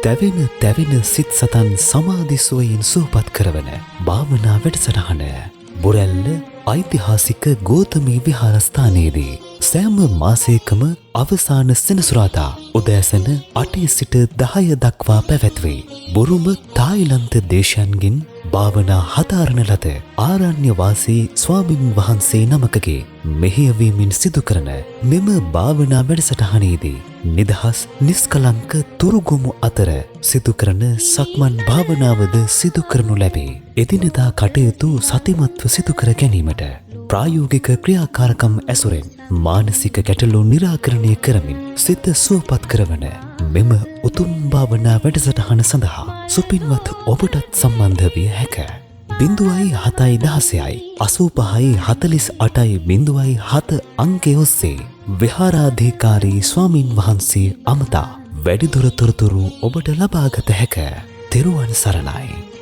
දැවෙන සිත් සතන් සමාධි සුවයෙන් සුවපත් කරවන භාවනා වැඩසටහන බොරැල්ල ඓතිහාසික ගෝතමී විහාරස්ථානයේදී සෑම මාසයකම අවසාන සෙනසුරාදා උදෑසන 8 සිට 10 දක්වා පැවැත්වේ. බුරුම තායිලන්ත දේශයන්ගෙන් භාවනා හදාරන ලද ආරණ්‍ය වාසී ස්වාමින් වහන්සේ නමකගේ මෙහෙයවීමෙන් සිදු කරන මෙම භාවනා වැඩසටහනේදී නිදහස් නිස්කලංක තුරුගොමු අතර සිදු කරන සක්මන් භාවනාවද සිදු කරනු ලැබේ. එදිනෙදා කටයුතු සතිමත්ව සිදු කර ගැනීමට ප්‍රායෝගික ක්‍රියාකාරකම් ඇසුරෙන් මානසික ගැටලු නිරාකරණය කරමින් සිත සුවපත් කරවන මෙම උතුම් භාවනා වැඩසටහන සඳහා සුපින්වත් ඔබටත් සම්බන්ධ විය හැක. 0.785.48.07 අංකය ඔස්සේ විහාරාධිකාරී ස්වාමින් වහන්සේ අමතා වැඩිදුර තොරතුරු ඔබට ලබාගත හැක. තෙරුවන් සරණයි.